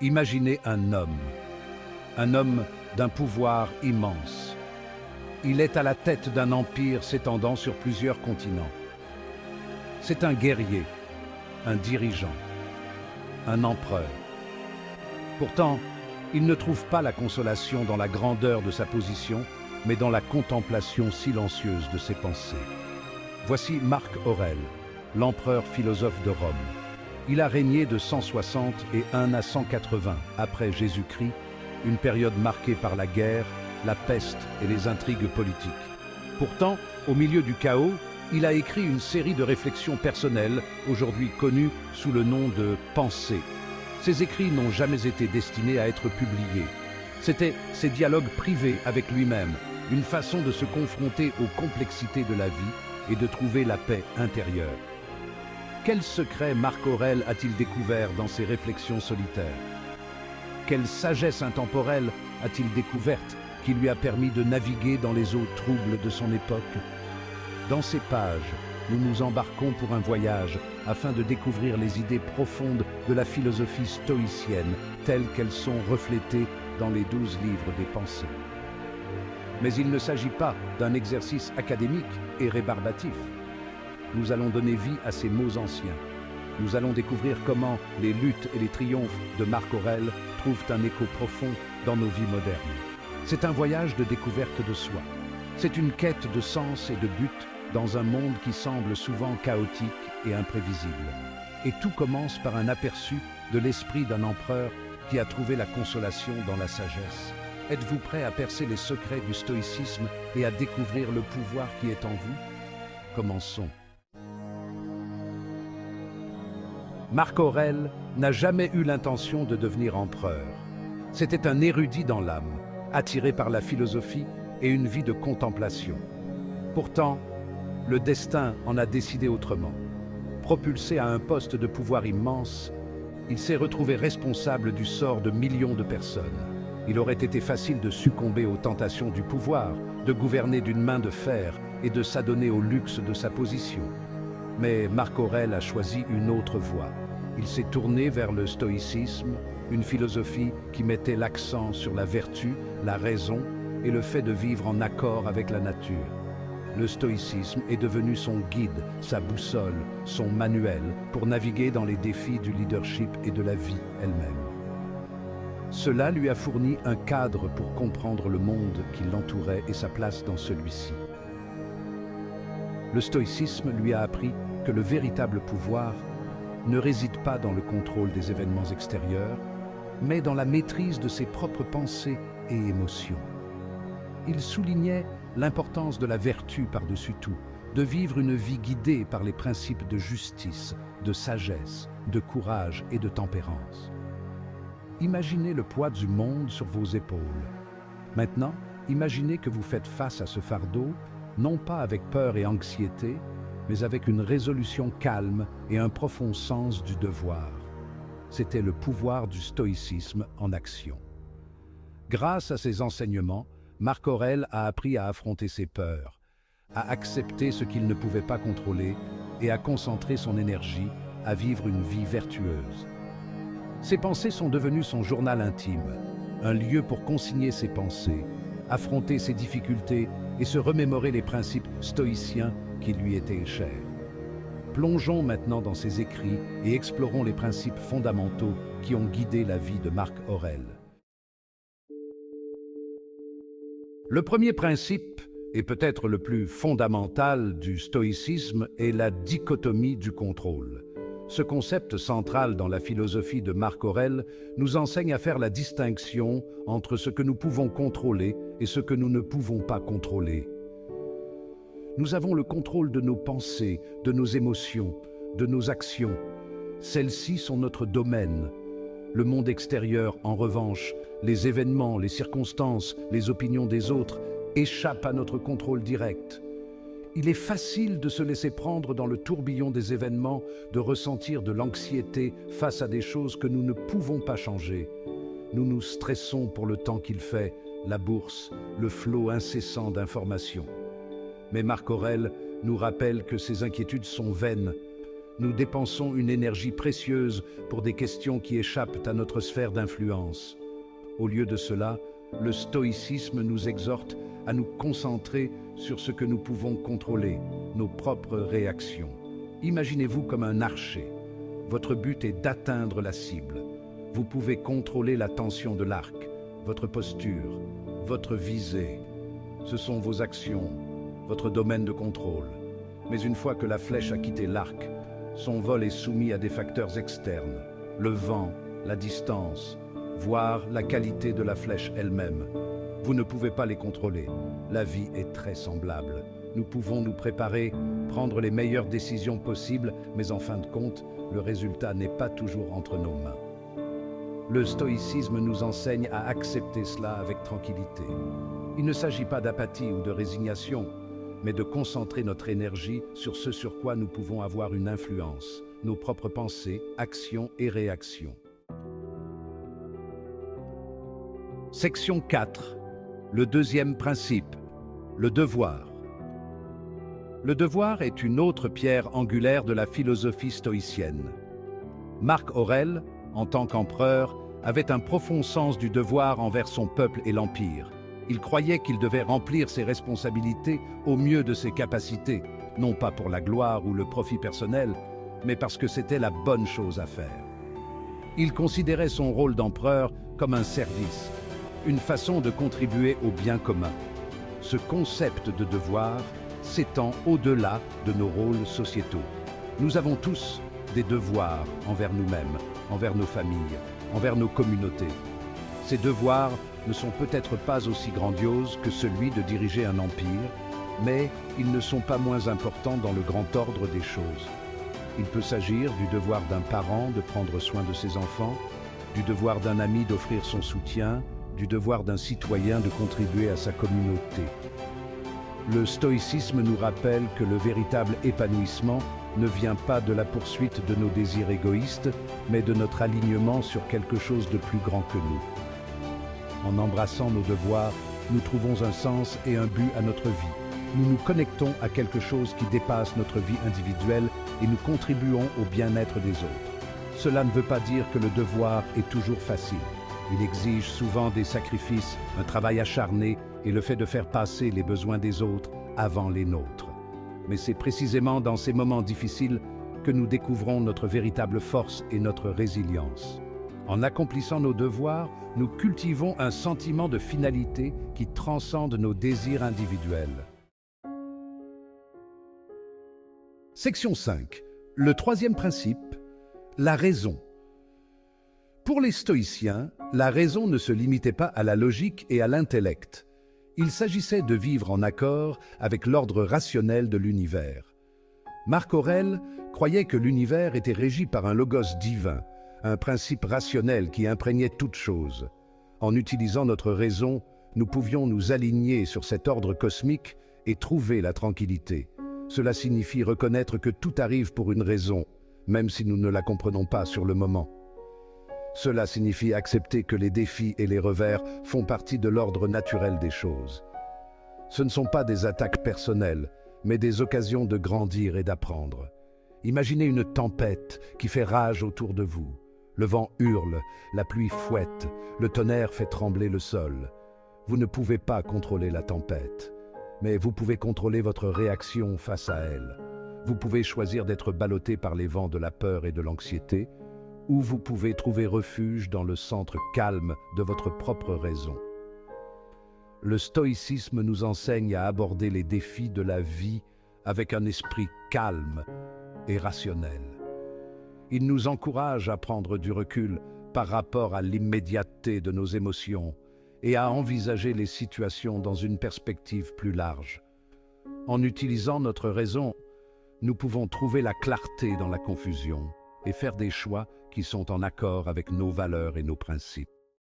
Imaginez un homme d'un pouvoir immense. Il est à la tête d'un empire s'étendant sur plusieurs continents. C'est un guerrier, un dirigeant, un empereur. Pourtant, il ne trouve pas la consolation dans la grandeur de sa position, mais dans la contemplation silencieuse de ses pensées. Voici Marc Aurèle, l'empereur philosophe de Rome. Il a régné de 161 à 180 après Jésus-Christ, une période marquée par la guerre, la peste et les intrigues politiques. Pourtant, au milieu du chaos, il a écrit une série de réflexions personnelles, aujourd'hui connues sous le nom de Pensées. Ces écrits n'ont jamais été destinés à être publiés. C'étaient ces dialogues privés avec lui-même, une façon de se confronter aux complexités de la vie et de trouver la paix intérieure. Quel secret Marc Aurèle a-t-il découvert dans ses réflexions solitaires? Quelle sagesse intemporelle a-t-il découverte qui lui a permis de naviguer dans les eaux troubles de son époque? Dans ces pages, nous nous embarquons pour un voyage afin de découvrir les idées profondes de la philosophie stoïcienne telles qu'elles sont reflétées dans les 12 livres des pensées. Mais il ne s'agit pas d'un exercice académique et rébarbatif. Nous allons donner vie à ces mots anciens. Nous allons découvrir comment les luttes et les triomphes de Marc Aurèle trouvent un écho profond dans nos vies modernes. C'est un voyage de découverte de soi. C'est une quête de sens et de but dans un monde qui semble souvent chaotique et imprévisible. Et tout commence par un aperçu de l'esprit d'un empereur qui a trouvé la consolation dans la sagesse. Êtes-vous prêt à percer les secrets du stoïcisme et à découvrir le pouvoir qui est en vous? Commençons. Marc Aurèle n'a jamais eu l'intention de devenir empereur. C'était un érudit dans l'âme, attiré par la philosophie et une vie de contemplation. Pourtant, le destin en a décidé autrement. Propulsé à un poste de pouvoir immense, il s'est retrouvé responsable du sort de millions de personnes. Il aurait été facile de succomber aux tentations du pouvoir, de gouverner d'une main de fer et de s'adonner au luxe de sa position. Mais Marc Aurèle a choisi une autre voie. Il s'est tourné vers le stoïcisme, une philosophie qui mettait l'accent sur la vertu, la raison et le fait de vivre en accord avec la nature. Le stoïcisme est devenu son guide, sa boussole, son manuel pour naviguer dans les défis du leadership et de la vie elle-même. Cela lui a fourni un cadre pour comprendre le monde qui l'entourait et sa place dans celui-ci. Le stoïcisme lui a appris que le véritable pouvoir ne réside pas dans le contrôle des événements extérieurs, mais dans la maîtrise de ses propres pensées et émotions. Il soulignait l'importance de la vertu par-dessus tout, de vivre une vie guidée par les principes de justice, de sagesse, de courage et de tempérance. Imaginez le poids du monde sur vos épaules. Maintenant, imaginez que vous faites face à ce fardeau, non pas avec peur et anxiété, mais avec une résolution calme et un profond sens du devoir. C'était le pouvoir du stoïcisme en action. Grâce à ces enseignements, Marc Aurèle a appris à affronter ses peurs, à accepter ce qu'il ne pouvait pas contrôler et à concentrer son énergie à vivre une vie vertueuse. Ses pensées sont devenues son journal intime, un lieu pour consigner ses pensées, affronter ses difficultés et se remémorer les principes stoïciens qui lui étaient chers. Plongeons maintenant dans ses écrits et explorons les principes fondamentaux qui ont guidé la vie de Marc Aurèle. Le premier principe, et peut-être le plus fondamental du stoïcisme, est la dichotomie du contrôle. Ce concept central dans la philosophie de Marc Aurèle nous enseigne à faire la distinction entre ce que nous pouvons contrôler et ce que nous ne pouvons pas contrôler. Nous avons le contrôle de nos pensées, de nos émotions, de nos actions. Celles-ci sont notre domaine. Le monde extérieur, en revanche, les événements, les circonstances, les opinions des autres, échappent à notre contrôle direct. Il est facile de se laisser prendre dans le tourbillon des événements, de ressentir de l'anxiété face à des choses que nous ne pouvons pas changer. Nous nous stressons pour le temps qu'il fait, la bourse, le flot incessant d'informations. Mais Marc Aurèle nous rappelle que ces inquiétudes sont vaines. nous dépensons une énergie précieuse pour des questions qui échappent à notre sphère d'influence. Au lieu de cela, le stoïcisme nous exhorte à nous concentrer sur ce que nous pouvons contrôler, nos propres réactions. Imaginez-vous comme un archer. Votre but est d'atteindre la cible. Vous pouvez contrôler la tension de l'arc, votre posture, votre visée. Ce sont vos actions, votre domaine de contrôle. Mais une fois que la flèche a quitté l'arc, son vol est soumis à des facteurs externes, le vent, la distance, voire la qualité de la flèche elle-même. Vous ne pouvez pas les contrôler. La vie est très semblable. Nous pouvons nous préparer, prendre les meilleures décisions possibles, mais en fin de compte, le résultat n'est pas toujours entre nos mains. Le stoïcisme nous enseigne à accepter cela avec tranquillité. Il ne s'agit pas d'apathie ou de résignation, mais de concentrer notre énergie sur ce sur quoi nous pouvons avoir une influence, nos propres pensées, actions et réactions. Section 4. Le deuxième principe, le devoir. Le devoir est une autre pierre angulaire de la philosophie stoïcienne. Marc Aurèle, en tant qu'empereur, avait un profond sens du devoir envers son peuple et l'Empire. Il croyait qu'il devait remplir ses responsabilités au mieux de ses capacités, non pas pour la gloire ou le profit personnel, mais parce que c'était la bonne chose à faire. Il considérait son rôle d'empereur comme un service, une façon de contribuer au bien commun. Ce concept de devoir s'étend au-delà de nos rôles sociétaux. Nous avons tous des devoirs envers nous-mêmes, envers nos familles, envers nos communautés. Ces devoirs ne sont peut-être pas aussi grandioses que celui de diriger un empire, mais ils ne sont pas moins importants dans le grand ordre des choses. Il peut s'agir du devoir d'un parent de prendre soin de ses enfants, du devoir d'un ami d'offrir son soutien, du devoir d'un citoyen de contribuer à sa communauté. Le stoïcisme nous rappelle que le véritable épanouissement ne vient pas de la poursuite de nos désirs égoïstes, mais de notre alignement sur quelque chose de plus grand que nous. En embrassant nos devoirs, nous trouvons un sens et un but à notre vie. Nous nous connectons à quelque chose qui dépasse notre vie individuelle et nous contribuons au bien-être des autres. Cela ne veut pas dire que le devoir est toujours facile. Il exige souvent des sacrifices, un travail acharné et le fait de faire passer les besoins des autres avant les nôtres. Mais c'est précisément dans ces moments difficiles que nous découvrons notre véritable force et notre résilience. En accomplissant nos devoirs, nous cultivons un sentiment de finalité qui transcende nos désirs individuels. Section 5. Le troisième principe, la raison. Pour les stoïciens, la raison ne se limitait pas à la logique et à l'intellect. Il s'agissait de vivre en accord avec l'ordre rationnel de l'univers. Marc Aurèle croyait que l'univers était régi par un logos divin, un principe rationnel qui imprégnait toute chose. En utilisant notre raison, nous pouvions nous aligner sur cet ordre cosmique et trouver la tranquillité. Cela signifie reconnaître que tout arrive pour une raison, même si nous ne la comprenons pas sur le moment. Cela signifie accepter que les défis et les revers font partie de l'ordre naturel des choses. Ce ne sont pas des attaques personnelles, mais des occasions de grandir et d'apprendre. Imaginez une tempête qui fait rage autour de vous. Le vent hurle, la pluie fouette, le tonnerre fait trembler le sol. Vous ne pouvez pas contrôler la tempête, mais vous pouvez contrôler votre réaction face à elle. Vous pouvez choisir d'être ballotté par les vents de la peur et de l'anxiété, ou vous pouvez trouver refuge dans le centre calme de votre propre raison. Le stoïcisme nous enseigne à aborder les défis de la vie avec un esprit calme et rationnel. Il nous encourage à prendre du recul par rapport à l'immédiateté de nos émotions et à envisager les situations dans une perspective plus large. En utilisant notre raison, nous pouvons trouver la clarté dans la confusion et faire des choix qui sont en accord avec nos valeurs et nos principes.